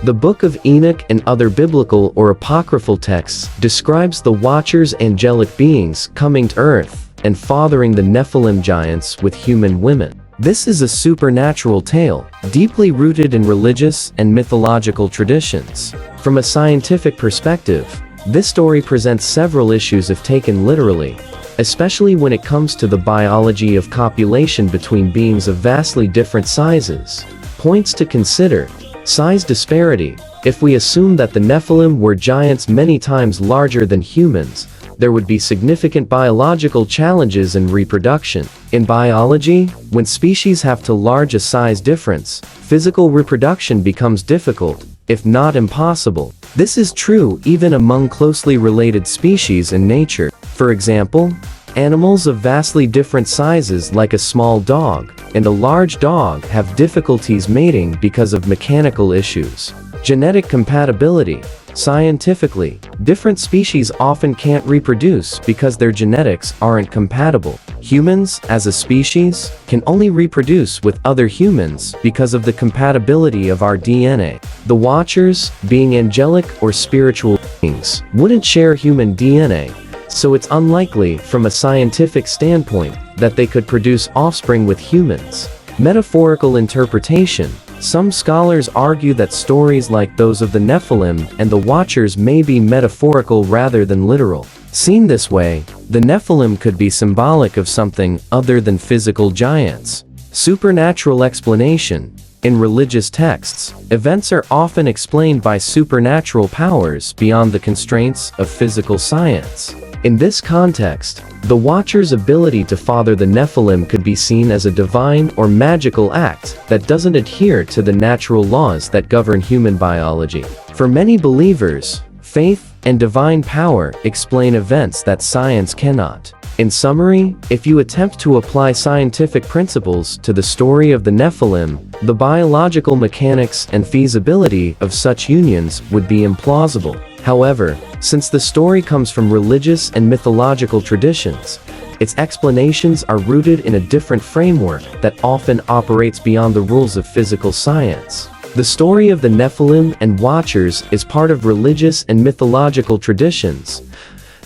The Book of Enoch and other biblical or apocryphal texts describes the Watchers, angelic beings, coming to earth and fathering the Nephilim giants with human women. This is a supernatural tale, deeply rooted in religious and mythological traditions. From a scientific perspective, this story presents several issues if taken literally, especially when it comes to the biology of copulation between beings of vastly different sizes. Points to consider: size disparity. If we assume that the Nephilim were giants many times larger than humans, there would be significant biological challenges in reproduction. In biology, when species have too large a size difference, physical reproduction becomes difficult, if not impossible. This is true even among closely related species in nature. For example, animals of vastly different sizes like a small dog and a large dog have difficulties mating because of mechanical issues. Genetic compatibility. Scientifically, different species often can't reproduce because their genetics aren't compatible. Humans, as a species, can only reproduce with other humans because of the compatibility of our DNA. The Watchers, being angelic or spiritual beings, wouldn't share human DNA, so it's unlikely from a scientific standpoint that they could produce offspring with humans. Metaphorical interpretation. Some scholars argue that stories like those of the Nephilim and the Watchers may be metaphorical rather than literal. Seen this way, the Nephilim could be symbolic of something other than physical giants. Supernatural explanation. In religious texts, events are often explained by supernatural powers beyond the constraints of physical science. In this context, the Watcher's ability to father the Nephilim could be seen as a divine or magical act that doesn't adhere to the natural laws that govern human biology. For many believers, faith and divine power explain events that science cannot. In summary, if you attempt to apply scientific principles to the story of the Nephilim, the biological mechanics and feasibility of such unions would be implausible. However, since the story comes from religious and mythological traditions, its explanations are rooted in a different framework that often operates beyond the rules of physical science. The story of the Nephilim and Watchers is part of religious and mythological traditions,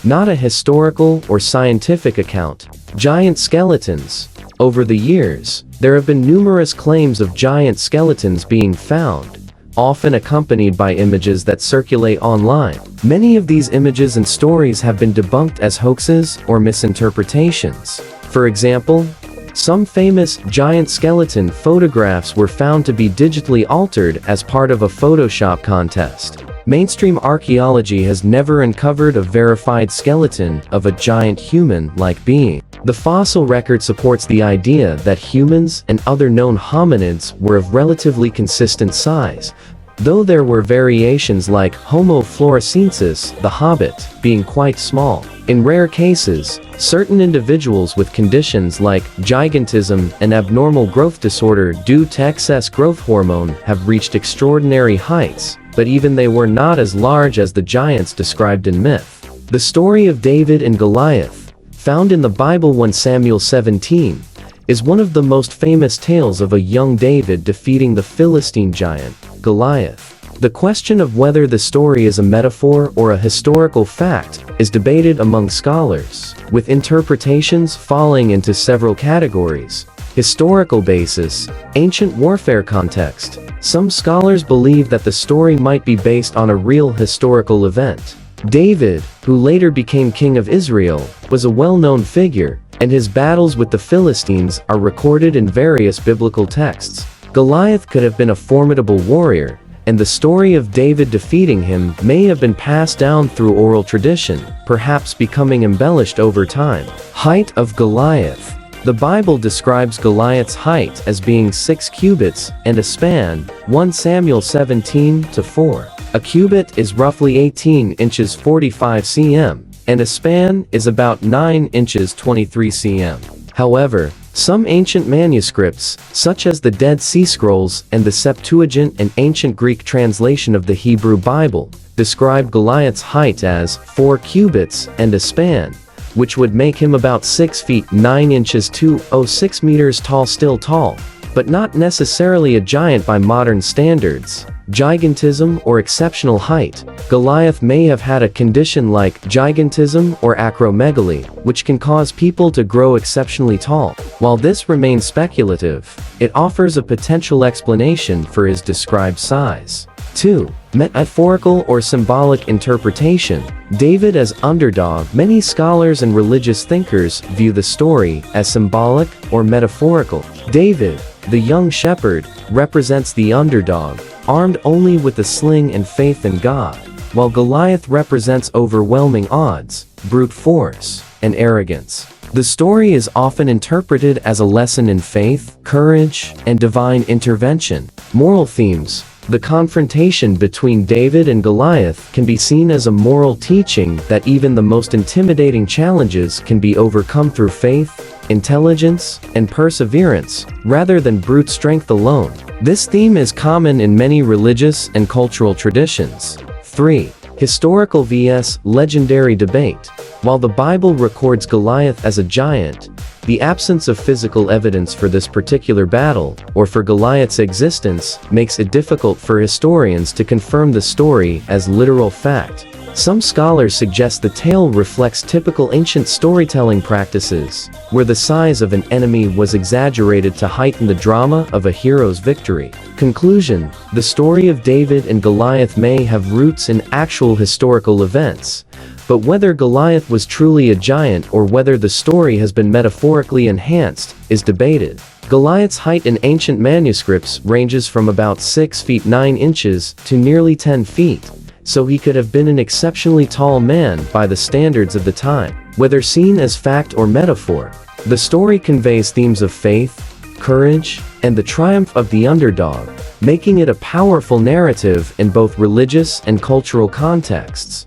not a historical or scientific account. Giant skeletons. Over the years, there have been numerous claims of giant skeletons being found, often accompanied by images that circulate online. Many of these images and stories have been debunked as hoaxes or misinterpretations. For example, some famous giant skeleton photographs were found to be digitally altered as part of a Photoshop contest. Mainstream archaeology has never uncovered a verified skeleton of a giant human-like being. The fossil record supports the idea that humans and other known hominids were of relatively consistent size, though there were variations like Homo floresiensis, the Hobbit, being quite small. In rare cases, certain individuals with conditions like gigantism and abnormal growth disorder due to excess growth hormone have reached extraordinary heights, but even they were not as large as the giants described in myth. The story of David and Goliath, found in the Bible 1 Samuel 17, is one of the most famous tales of a young David defeating the Philistine giant, Goliath. The question of whether the story is a metaphor or a historical fact is debated among scholars, with interpretations falling into several categories. Historical basis, ancient warfare context. Some scholars believe that the story might be based on a real historical event. David, who later became king of Israel, was a well-known figure, and his battles with the Philistines are recorded in various biblical texts. Goliath could have been a formidable warrior, and the story of David defeating him may have been passed down through oral tradition, perhaps becoming embellished over time. Height of Goliath. The Bible describes Goliath's height as being 6 cubits and a span, 1 Samuel 17:4. A cubit is roughly 18 inches 45 cm, and a span is about 9 inches 23 cm. However, some ancient manuscripts, such as the Dead Sea Scrolls and the Septuagint, an ancient Greek translation of the Hebrew Bible, describe Goliath's height as 4 cubits and a span, which would make him about 6 feet 9 inches 206 meters tall. Still tall. but not necessarily a giant by modern standards. Gigantism or exceptional height. Goliath may have had a condition like gigantism or acromegaly, which can cause people to grow exceptionally tall. While this remains speculative, it offers a potential explanation for his described size. 2. Metaphorical or symbolic interpretation. David as underdog. Many scholars and religious thinkers view the story as symbolic or metaphorical. David, the young shepherd, represents the underdog, armed only with a sling and faith in God, while Goliath represents overwhelming odds, brute force, and arrogance. The story is often interpreted as a lesson in faith, courage, and divine intervention. Moral themes. The confrontation between David and Goliath can be seen as a moral teaching that even the most intimidating challenges can be overcome through faith, intelligence, and perseverance, rather than brute strength alone. This theme is common in many religious and cultural traditions. 3. Historical vs. legendary debate. While the Bible records Goliath as a giant, the absence of physical evidence for this particular battle, or for Goliath's existence, makes it difficult for historians to confirm the story as literal fact. Some scholars suggest the tale reflects typical ancient storytelling practices, where the size of an enemy was exaggerated to heighten the drama of a hero's victory. Conclusion: the story of David and Goliath may have roots in actual historical events, but whether Goliath was truly a giant or whether the story has been metaphorically enhanced is debated. Goliath's height in ancient manuscripts ranges from about 6 feet 9 inches to nearly 10 feet. So he could have been an exceptionally tall man by the standards of the time. Whether seen as fact or metaphor, the story conveys themes of faith, courage, and the triumph of the underdog, making it a powerful narrative in both religious and cultural contexts.